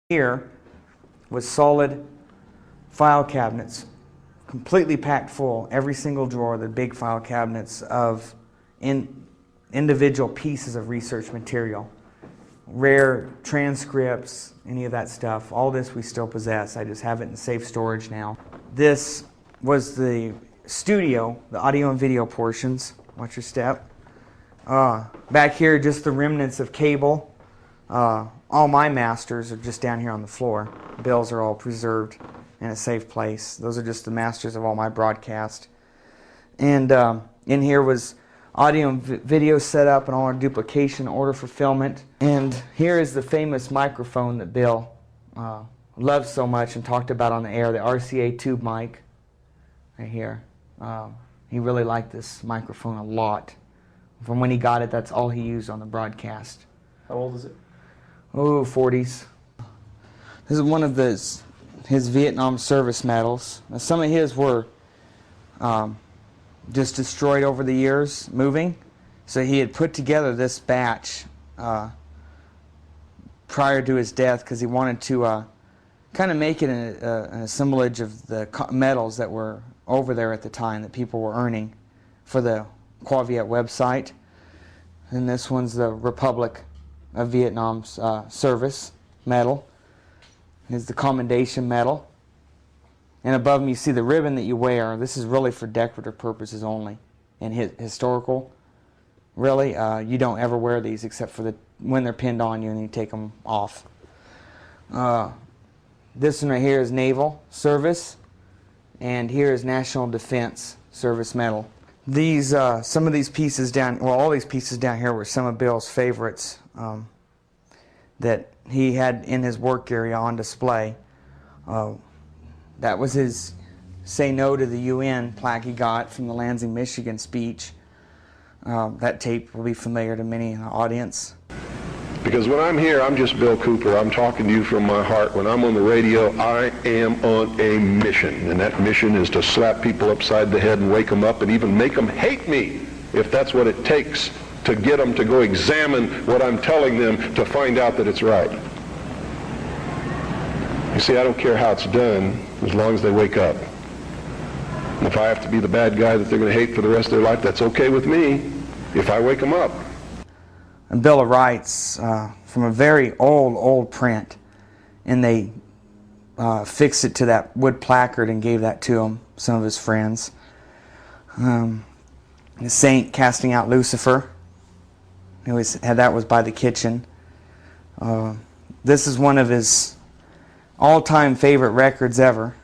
Here was solid file cabinets, completely packed full, every single drawer, the big file cabinets of individual pieces of research material, rare transcripts, any of that stuff. All this we still possess. I just have it in safe storage now. This was the studio, the audio and video portions. Watch your step. Back here, just the remnants of cable. All my masters are just down here on the floor. Bills are all preserved in a safe place. Those are just the masters of all my broadcast. And in here was audio and video setup and all our duplication, order fulfillment. And here is the famous microphone that Bill loved so much and talked about on the air, the RCA tube mic right here. He really liked this microphone a lot. From when he got it, that's all he used on the broadcast. How old is it? Oh, 40s. This is one of his Vietnam service medals. Now, some of his were just destroyed over the years, moving. So he had put together this batch prior to his death because he wanted to kind of make it an assemblage of the medals that were over there at the time that people were earning for the Qua Viet website. And this one's the Republic of Vietnam's service medal. Here's the commendation medal. And above them you see the ribbon that you wear. This is really for decorative purposes only. And historical, really, you don't ever wear these except for when they're pinned on you and you take them off. This one right here is Naval Service. And here is National Defense Service Medal. These, some of these pieces down, well, all these pieces down here were some of Bill's favorites that he had in his work area on display. That was his Say No to the UN plaque he got from the Lansing, Michigan speech. That tape will be familiar to many in the audience. Because when I'm here, I'm just Bill Cooper. I'm talking to you from my heart. When I'm on the radio, I am on a mission. And that mission is to slap people upside the head and wake them up and even make them hate me, if that's what it takes to get them to go examine what I'm telling them to find out that it's right. You see, I don't care how it's done as long as they wake up. And if I have to be the bad guy that they're going to hate for the rest of their life, that's okay with me if I wake them up. And Bill writes from a very old print, and they fixed it to that wood placard and gave that to him, some of his friends. The Saint casting out Lucifer. That was by the kitchen. This is one of his all-time favorite records ever.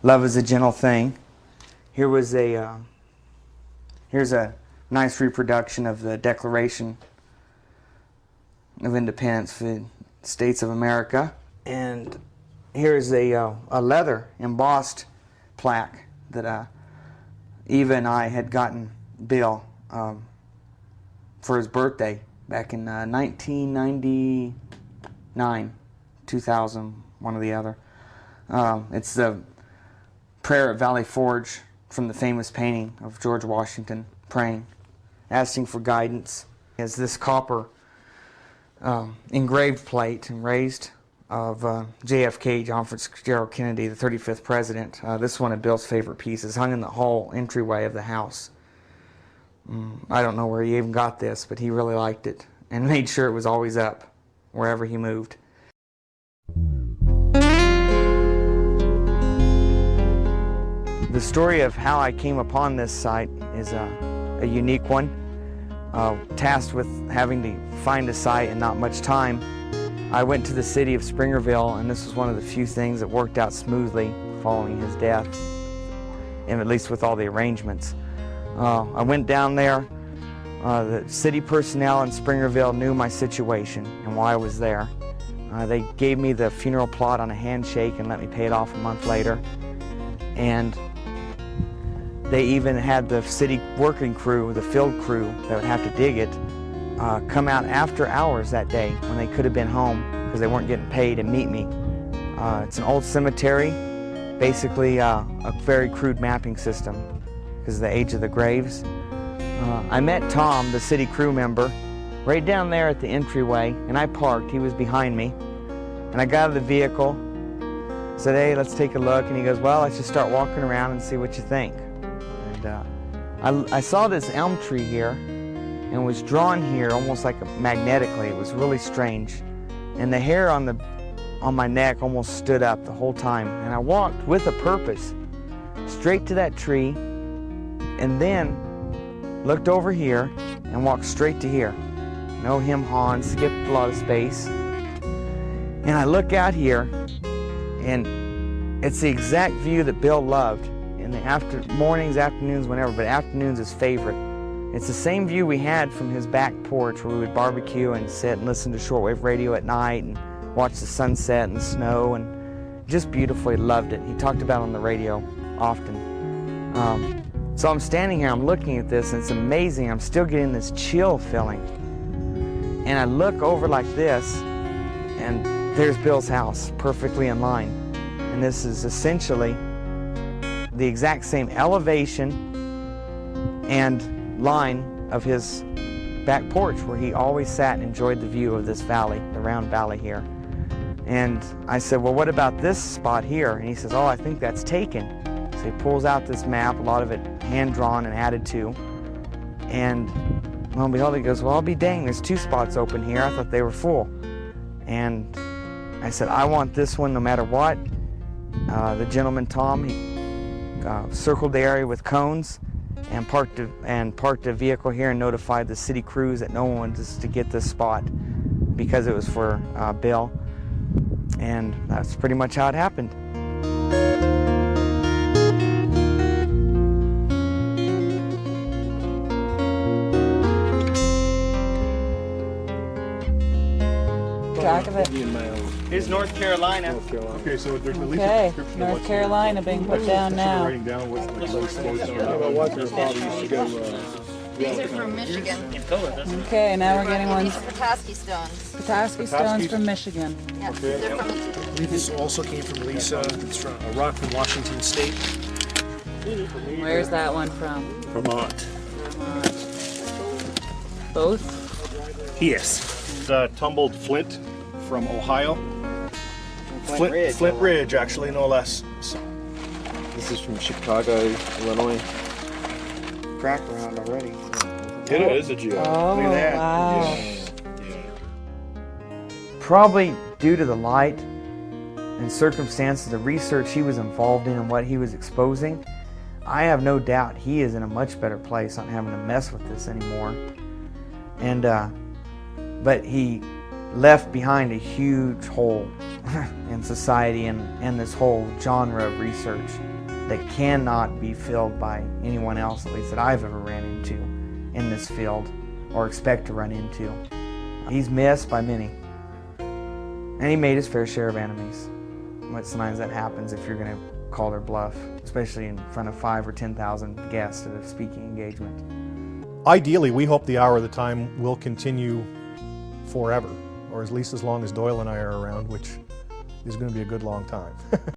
Love is a Gentle Thing. Here's a nice reproduction of the Declaration of Independence for the States of America. And here's a leather embossed plaque that Eva and I had gotten Bill for his birthday back in 1999, 2000, one or the other. It's the prayer at Valley Forge from the famous painting of George Washington praying, asking for guidance. Has this copper engraved plate and raised of JFK, John Fitzgerald Kennedy, the 35th president. This is one of Bill's favorite pieces, hung in the hall entryway of the house. I don't know where he even got this, but he really liked it and made sure it was always up wherever he moved. The story of how I came upon this site is a unique one. Tasked with having to find a site and not much time, I went to the city of Springerville, and this was one of the few things that worked out smoothly following his death, and at least with all the arrangements. I went down there. The city personnel in Springerville knew my situation and why I was there. They gave me the funeral plot on a handshake and let me pay it off a month later. And they even had the city working crew, the field crew that would have to dig it, come out after hours that day when they could have been home because they weren't getting paid and meet me. It's an old cemetery, basically a very crude mapping system because of the age of the graves. I met Tom, the city crew member, right down there at the entryway, and I parked. He was behind me. And I got out of the vehicle, said, hey, let's take a look. And he goes, well, let's just start walking around and see what you think. And I saw this elm tree here and was drawn here almost like magnetically. It was really strange. And the hair on my neck almost stood up the whole time. And I walked with a purpose straight to that tree and then looked over here and walked straight to here. No hem-haw, skipped a lot of space. And I look out here, and it's the exact view that Bill loved in the mornings, afternoons, whenever, but afternoons his favorite. It's the same view we had from his back porch where we would barbecue and sit and listen to shortwave radio at night and watch the sunset and the snow, and just beautiful. He loved it. He talked about it on the radio often. So I'm standing here, I'm looking at this, and it's amazing. I'm still getting this chill feeling. And I look over like this, and there's Bill's house, perfectly in line. And this is essentially the exact same elevation and line of his back porch where he always sat and enjoyed the view of this valley, the round valley here. And I said, well, what about this spot here? And he says, oh, I think that's taken. So he pulls out this map, a lot of it hand-drawn and added to. And lo and behold, he goes, well, I'll be dang, there's 2 spots open here. I thought they were full. And I said, I want this one no matter what. The gentleman, Tom, he circled the area with cones and parked a vehicle here and notified the city crews that no one wanted to get this spot because it was for Bill. And that's pretty much how it happened. Track of it. Here's North Carolina. Okay, so there's at least Okay, a description of North what's Carolina being put down now. writing down what's the close These are from Michigan. Okay, now we're getting These ones. are Petoskey stones. Petoskey stones from Michigan. Yeah, they're from I believe this also came from Lisa. It's from a rock from Washington State. Where's that one from? Vermont. Both? Yes. Tumbled flint from Ohio. Flint Ridge, actually, no less. So, This is from Chicago, Illinois. Crack around already. It is a geo. Oh, Look at that. wow. Probably due to the light and circumstances, the research he was involved in and what he was exposing, I have no doubt he is in a much better place, not having to mess with this anymore. And but he left behind a huge hole in society and this whole genre of research that cannot be filled by anyone else, at least that I've ever ran into in this field or expect to run into. He's missed by many. And he made his fair share of enemies. But sometimes that happens if you're going to call their bluff, especially in front of 5,000 or 10,000 guests at a speaking engagement. Ideally, we hope the Hour of the Time will continue forever, or at least as long as Doyle and I are around, which is going to be a good long time.